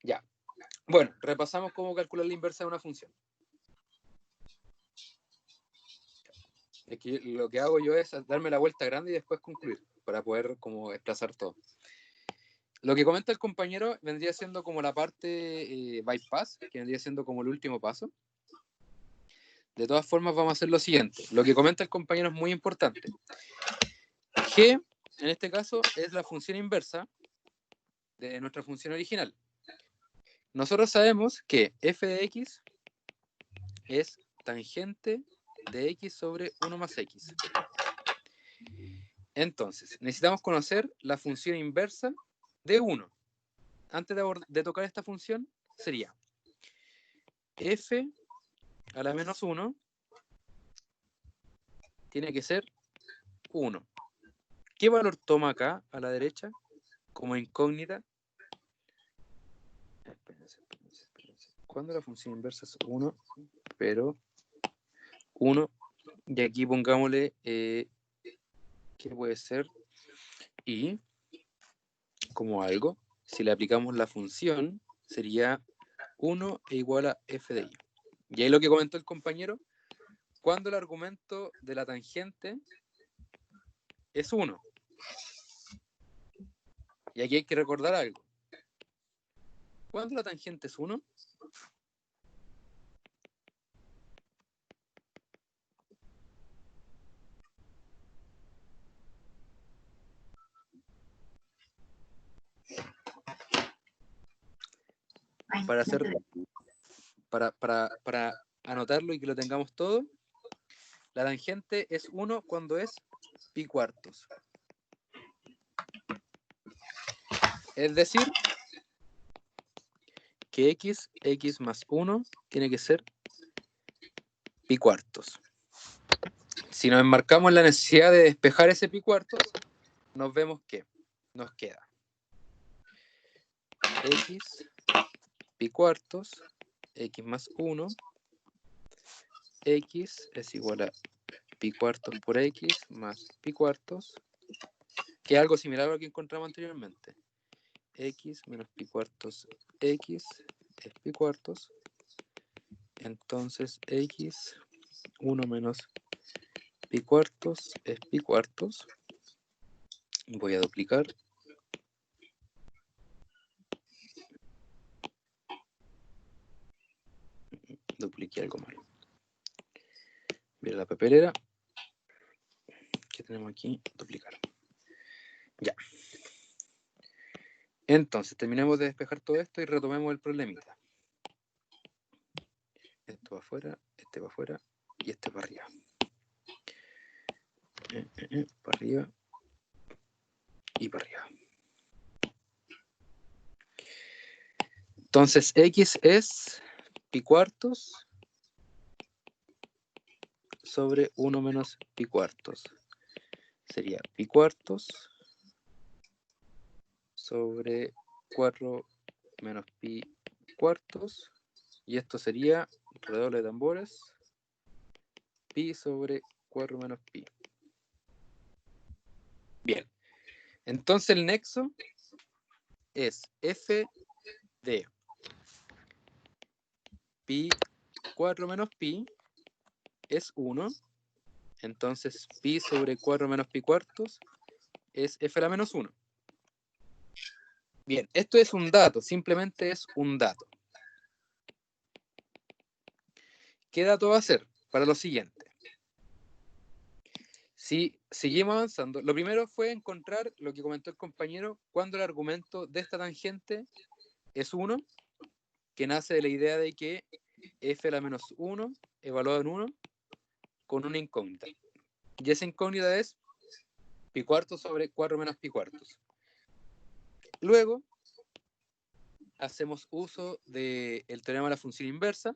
Ya, bueno, repasamos cómo calcular la inversa de una función. Es que lo que hago yo es darme la vuelta grande y después concluir, para poder como desplazar todo. Lo que comenta el compañero vendría siendo como la parte bypass, que vendría siendo como el último paso. De todas formas vamos a hacer lo siguiente. Lo que comenta el compañero es muy importante. G, en este caso, es la función inversa de nuestra función original. Nosotros sabemos que f de x es tangente de x sobre 1 más x. Entonces, necesitamos conocer la función inversa de 1. Antes de tocar esta función, sería f a la menos 1 tiene que ser 1. ¿Qué valor toma acá a la derecha como incógnita? Espérense. Cuando la función inversa es 1, pero 1, y aquí pongámosle ¿qué puede ser? Y como algo, si le aplicamos la función, sería 1 e igual a f de y. Y ahí lo que comentó el compañero, cuando el argumento de la tangente es 1. Y aquí hay que recordar algo. ¿Cuándo la tangente es 1? Para anotarlo y que lo tengamos todo, la tangente es 1 cuando es pi cuartos. Es decir, que x más 1 tiene que ser pi cuartos. Si nos enmarcamos en la necesidad de despejar ese pi cuartos, nos vemos que nos queda x pi cuartos, x más 1, x es igual a pi cuartos por x más pi cuartos, que es algo similar a lo que encontramos anteriormente. X menos pi cuartos x es pi cuartos, entonces x 1 menos pi cuartos es pi cuartos. Voy a duplicar. Dupliqué algo mal. Mira la papelera. ¿Qué tenemos aquí? Duplicar. Ya. Entonces, terminemos de despejar todo esto y retomemos el problemita. Esto va afuera, este va afuera y este para arriba. Para arriba y para arriba. Entonces, x es pi cuartos sobre 1 menos pi cuartos. Sería pi cuartos sobre 4 menos pi cuartos. Y esto sería, redoble de tambores, pi sobre 4 menos pi. Bien. Entonces el nexo es f de pi 4 menos pi es 1. Entonces pi sobre 4 menos pi cuartos es f a la menos 1. Bien, esto es un dato, simplemente es un dato. ¿Qué dato va a ser? Para lo siguiente. Si seguimos avanzando, lo primero fue encontrar lo que comentó el compañero, cuando el argumento de esta tangente es 1, que nace de la idea de que f a la menos 1 evaluado en 1 con una incógnita. Y esa incógnita es pi cuartos sobre 4 menos pi cuartos. Luego, hacemos uso del teorema de la función inversa,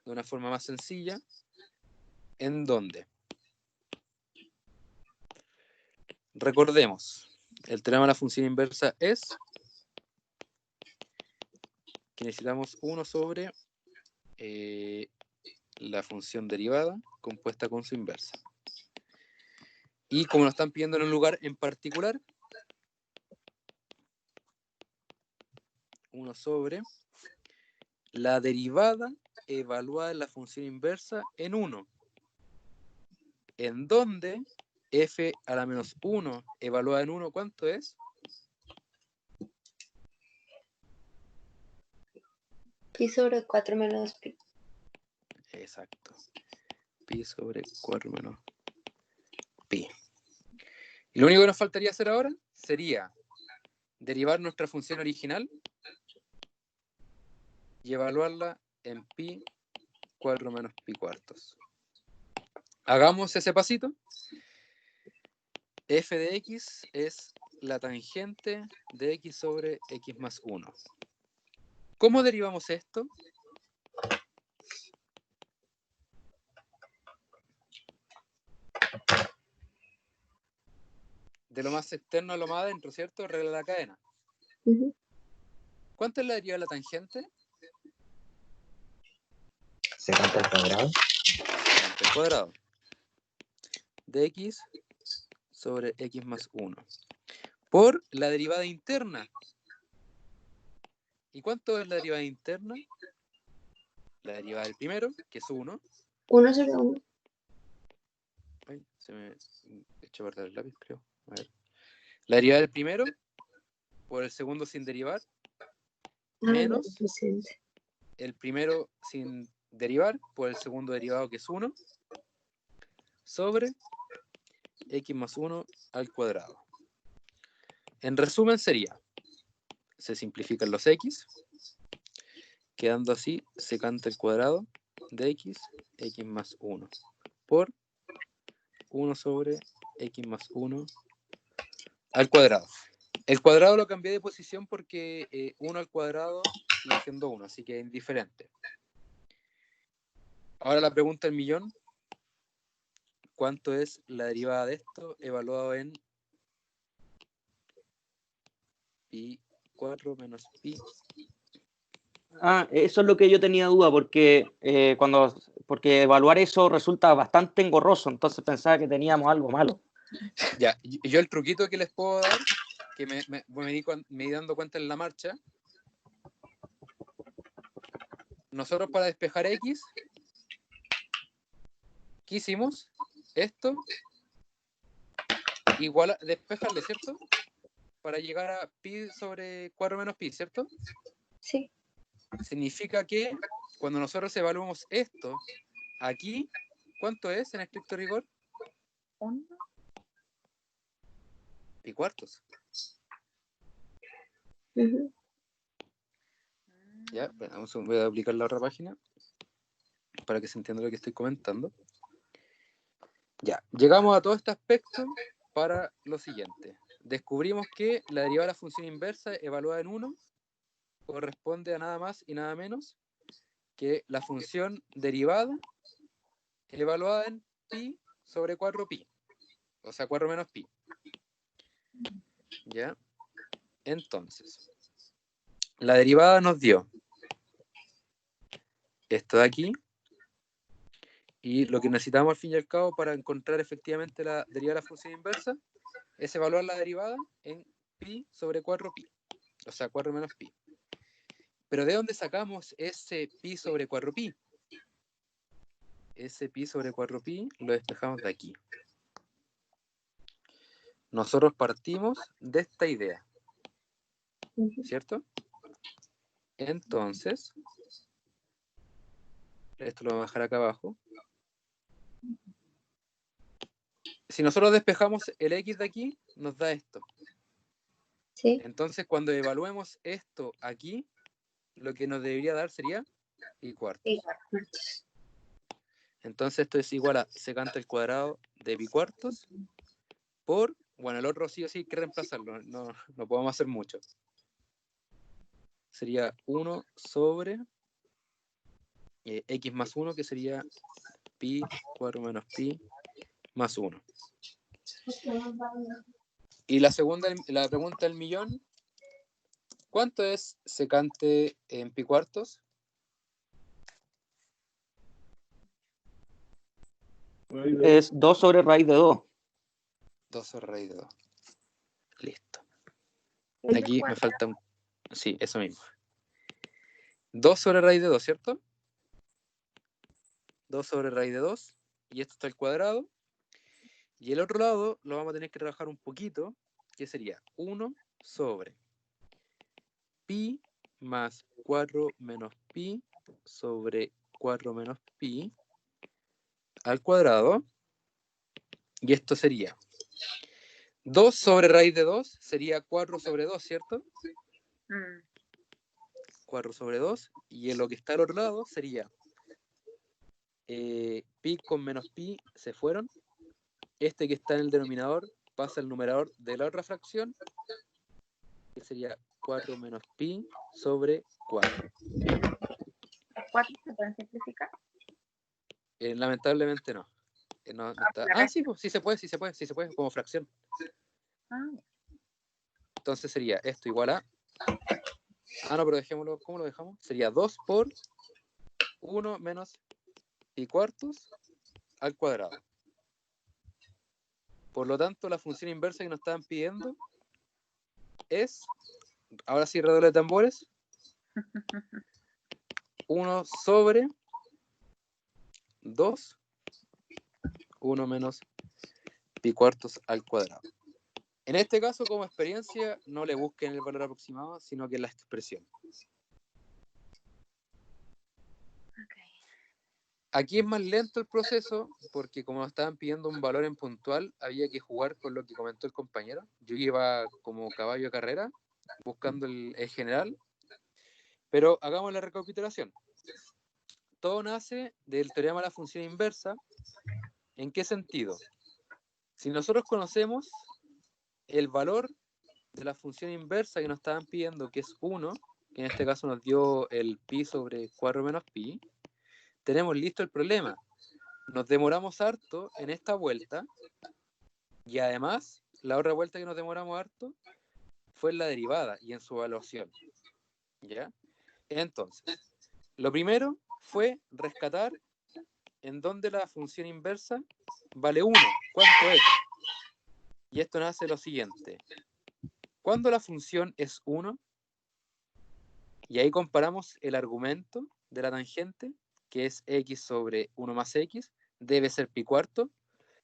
de una forma más sencilla, en donde, recordemos, el teorema de la función inversa es que necesitamos 1 sobre la función derivada compuesta con su inversa. Y como nos están pidiendo en un lugar en particular, 1 sobre la derivada evaluada en la función inversa en 1, en donde f a la menos 1 evaluada en 1, ¿cuánto es? Pi sobre 4 menos pi. Exacto. Pi sobre 4 menos pi. Y lo único que nos faltaría hacer ahora sería derivar nuestra función original y evaluarla en pi 4 menos pi cuartos. Hagamos ese pasito. F de x es la tangente de x sobre x más 1. ¿Cómo derivamos esto? De lo más externo a lo más adentro, ¿cierto? Regla de la cadena. ¿Cuánto es la derivada de la tangente? Secante al cuadrado. Secante al cuadrado. De x sobre x más 1. Por la derivada interna. ¿Y cuánto es la derivada interna? La derivada del primero, que es 1. 1 sobre 1. Ay, se me echó a perder el lápiz, creo. A ver. La derivada del primero por el segundo sin derivar, menos el primero sin derivar por el segundo derivado, que es 1, sobre x más 1 al cuadrado. En resumen sería, se simplifican los x, quedando así secante al cuadrado de x más 1, por 1 sobre x más 1 al cuadrado. El cuadrado lo cambié de posición porque 1 al cuadrado sigue siendo 1, así que es indiferente. Ahora la pregunta del millón. ¿Cuánto es la derivada de esto evaluado en pi 4 menos pi? Eso es lo que yo tenía duda, porque porque evaluar eso resulta bastante engorroso, entonces pensaba que teníamos algo malo. Ya, yo el truquito que les puedo dar, que me di dando cuenta en la marcha, nosotros para despejar x, ¿qué hicimos? Esto igual a despejarle, ¿cierto? Para llegar a pi sobre 4 menos pi, ¿cierto? Sí. Significa que cuando nosotros evaluamos esto aquí, ¿cuánto es en estricto rigor? 1. Pi cuartos. Ya, voy a aplicar la otra página para que se entienda lo que estoy comentando. Ya, llegamos a todo este aspecto para lo siguiente. Descubrimos que la derivada de la función inversa evaluada en 1 corresponde a nada más y nada menos que la función derivada evaluada en pi sobre 4pi. O sea, 4 menos pi. ¿Ya? Entonces, la derivada nos dio esto de aquí. Y lo que necesitamos al fin y al cabo para encontrar efectivamente la derivada de la función inversa es evaluar la derivada en pi sobre 4pi. O sea, 4 menos pi. Pero ¿de dónde sacamos ese pi sobre 4pi? Ese pi sobre 4pi lo despejamos de aquí. Nosotros partimos de esta idea, ¿cierto? Entonces, esto lo voy a dejar acá abajo. Si nosotros despejamos el x de aquí, nos da esto. Sí. Entonces, cuando evaluemos esto aquí, lo que nos debería dar sería pi cuartos. Entonces, esto es igual a secante al cuadrado de pi cuartos por, bueno, el otro sí o sí hay que reemplazarlo, no podemos hacer mucho. Sería 1 sobre x más 1, que sería pi, 4 menos pi, más 1. Y la pregunta del millón, ¿cuánto es secante en pi cuartos? Es 2 sobre raíz de 2. 2 sobre raíz de 2. Listo. Aquí me falta un... Sí, eso mismo. 2 sobre raíz de 2, ¿cierto? 2 sobre raíz de 2. Y esto está al cuadrado. Y el otro lado lo vamos a tener que trabajar un poquito, que sería 1 sobre pi más 4 menos pi sobre 4 menos pi al cuadrado. Y esto sería 2 sobre raíz de 2 sería 4 sobre 2, ¿cierto? 4 sobre 2. Y en lo que está al otro lado sería pi con menos pi se fueron. Este que está en el denominador pasa al numerador de la otra fracción, que sería 4 menos pi sobre 4. ¿Los 4 se pueden simplificar? Lamentablemente no. No está. Sí, pues, sí se puede, como fracción. Entonces sería esto igual a... no, pero dejémoslo, ¿cómo lo dejamos? Sería 2 por 1 menos pi cuartos al cuadrado. Por lo tanto, la función inversa que nos estaban pidiendo es, ahora sí, redoble de tambores, 1 sobre 2, 1 menos pi cuartos al cuadrado. En este caso, como experiencia, no le busquen el valor aproximado, sino que la expresión. Aquí es más lento el proceso, porque como nos estaban pidiendo un valor en puntual, había que jugar con lo que comentó el compañero. Yo iba como caballo de carrera, buscando el general, pero hagamos la recapitulación. Todo nace del teorema de la función inversa. ¿En qué sentido? Si nosotros conocemos el valor de la función inversa que nos estaban pidiendo, que es 1, que en este caso nos dio el pi sobre 4 menos pi, tenemos listo el problema. Nos demoramos harto en esta vuelta, y además, la otra vuelta que nos demoramos harto fue en la derivada y en su evaluación. ¿Ya? Entonces, lo primero fue rescatar en donde la función inversa vale 1. ¿Cuánto es? Y esto nos hace lo siguiente. Cuando la función es 1, y ahí comparamos el argumento de la tangente, que es x sobre 1 más x, debe ser pi cuarto,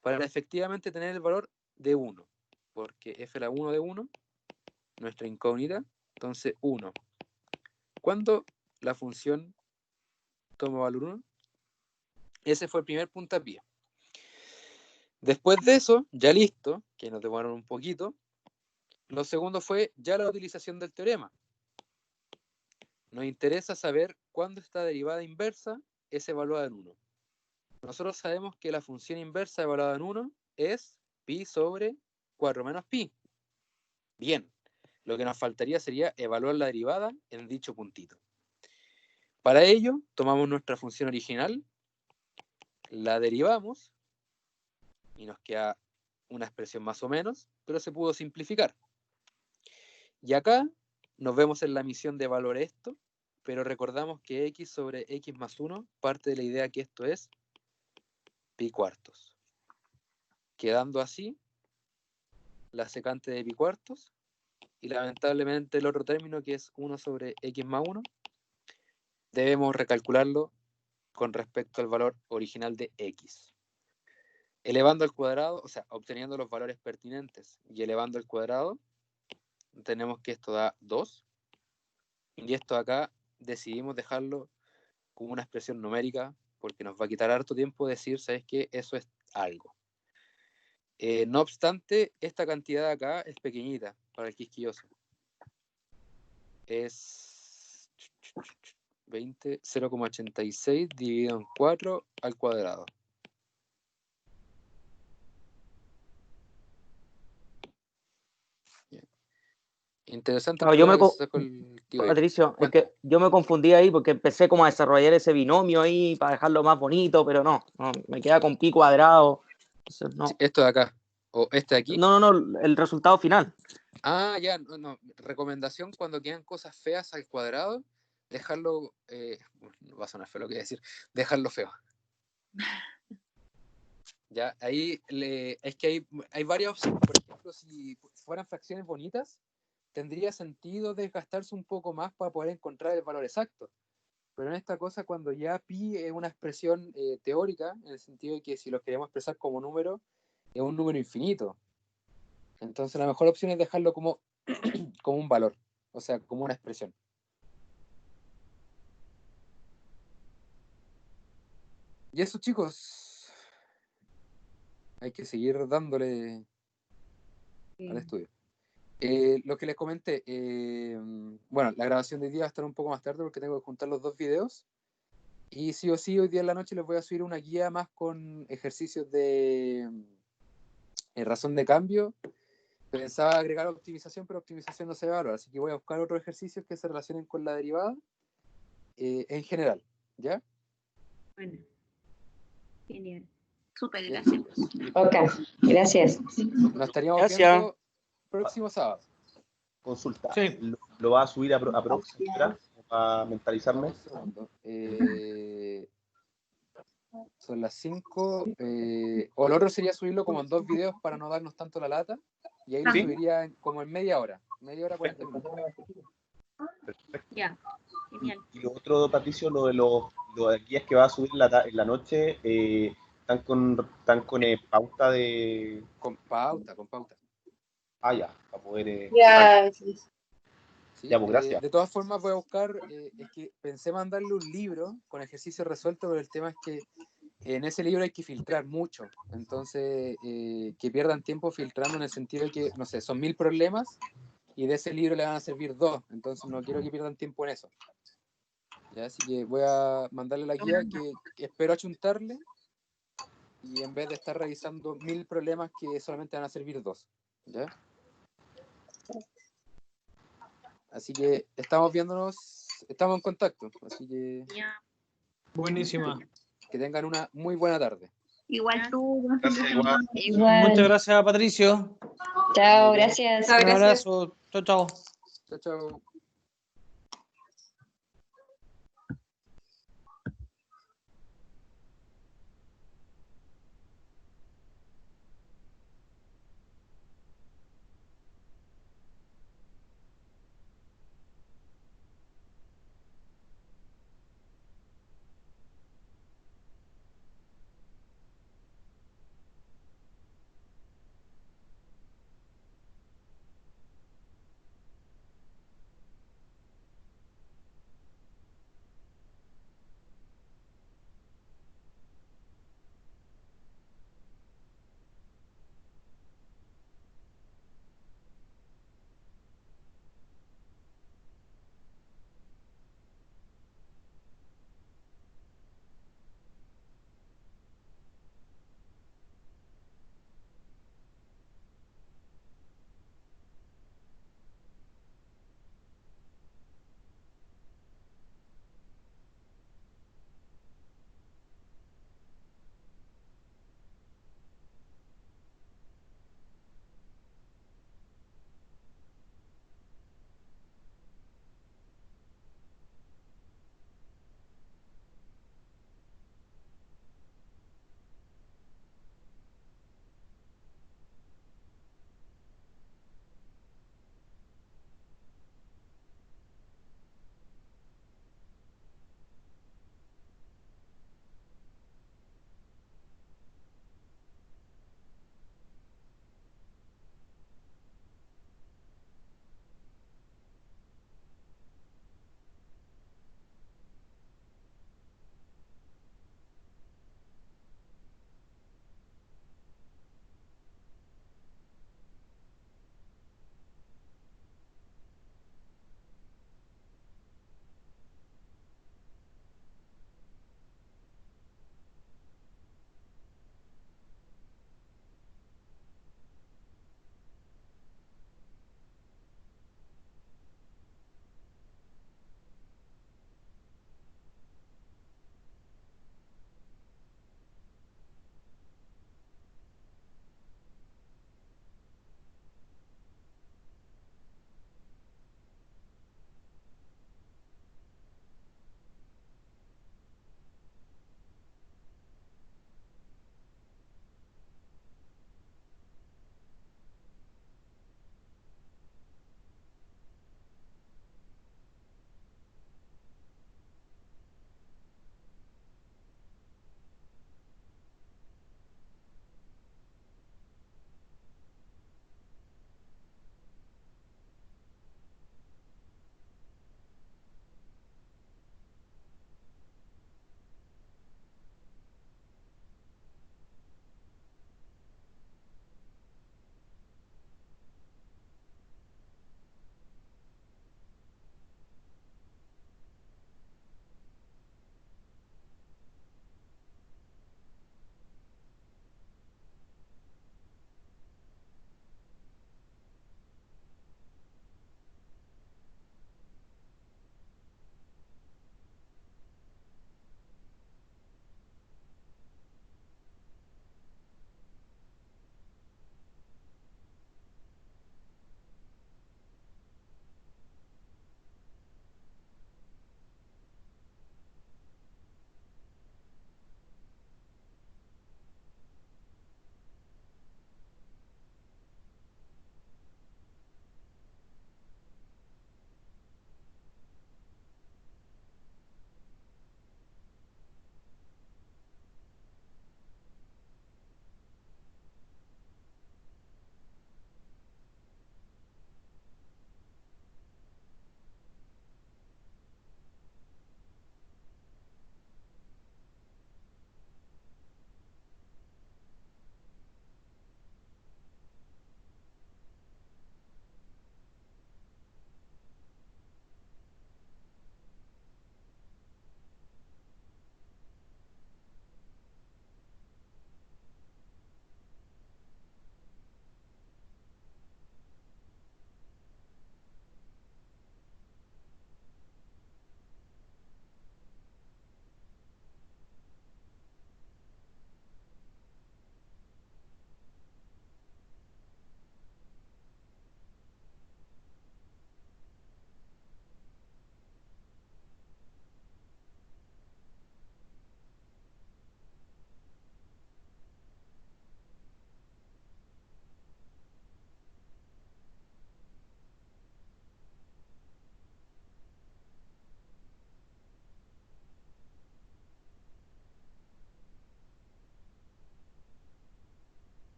para efectivamente tener el valor de 1, porque f la 1 de 1, nuestra incógnita, entonces 1. ¿Cuándo la función toma valor 1? Ese fue el primer puntapié. Después de eso, ya listo, que nos demoraron un poquito, lo segundo fue ya la utilización del teorema. Nos interesa saber cuándo esta derivada inversa es evaluada en 1. Nosotros sabemos que la función inversa evaluada en 1 es pi sobre 4 menos pi. Bien, lo que nos faltaría sería evaluar la derivada en dicho puntito. Para ello, tomamos nuestra función original, la derivamos, y nos queda una expresión más o menos, pero se pudo simplificar. Y acá nos vemos en la misión de valor esto, pero recordamos que x sobre x más 1 parte de la idea que esto es pi cuartos. Quedando así la secante de pi cuartos y lamentablemente el otro término que es 1 sobre x más 1 debemos recalcularlo con respecto al valor original de x. Elevando al cuadrado, o sea, obteniendo los valores pertinentes y elevando al cuadrado, tenemos que esto da 2. Y esto acá decidimos dejarlo como una expresión numérica porque nos va a quitar harto tiempo decir, ¿sabes qué? Eso es algo. No obstante, esta cantidad de acá es pequeñita para el quisquilloso. Es 0,86 dividido en 4 al cuadrado. Interesante. No, Patricio, es que yo me confundí ahí porque empecé como a desarrollar ese binomio ahí para dejarlo más bonito, pero no, me queda con pi cuadrado. Entonces, no. Esto de acá, o este de aquí. No, el resultado final. Ah, ya, no. Recomendación cuando quedan cosas feas al cuadrado, dejarlo, va a sonar feo lo que voy a decir, dejarlo feo. Ya, ahí es que hay varias opciones. Por ejemplo, si fueran fracciones bonitas, tendría sentido desgastarse un poco más para poder encontrar el valor exacto. Pero en esta cosa, cuando ya pi es una expresión teórica, en el sentido de que si lo queremos expresar como número, es un número infinito. Entonces la mejor opción es dejarlo como, como un valor, o sea, como una expresión. Y eso, chicos, hay que seguir dándole al estudio. Lo que les comenté, bueno, la grabación de hoy día va a estar un poco más tarde porque tengo que juntar los 2 videos. Y sí o sí, hoy día en la noche les voy a subir una guía más con ejercicios de razón de cambio. Pensaba agregar optimización, pero optimización no se va a valorar, así que voy a buscar otros ejercicios que se relacionen con la derivada en general, ¿ya? Bueno, genial. Súper, Bien, gracias. Ok, gracias. Nos estaríamos viendo próximo sábado. Consulta. Sí. ¿Lo va a subir a próxima para mentalizarme? Son las 5. O lo otro sería subirlo como en 2 videos para no darnos tanto la lata. Y ahí lo subiría como en media hora. Media hora, 40 minutos. Perfecto. Ya, genial. Y lo otro, Patricio, lo de los guías que va a subir en la noche, están con pauta de... Con pauta. Ah, ya, para poder... Ya, Sí, ya, pues gracias. de todas formas voy a buscar, es que pensé mandarle un libro con ejercicios resueltos, pero el tema es que en ese libro hay que filtrar mucho, entonces que pierdan tiempo filtrando en el sentido de que, no sé, son 1000 problemas y de ese libro le van a servir 2, entonces no quiero que pierdan tiempo en eso. ¿Ya? Así que voy a mandarle la guía que espero achuntarle y en vez de estar revisando 1000 problemas que solamente van a servir 2. ¿Ya? Así que estamos viéndonos, estamos en contacto, así que Buenísima. que tengan una muy buena tarde. Igual tú. Gracias, igual. igual. Muchas gracias, Patricio. Chao, gracias. Un abrazo. Chao, chao. Chao, chao.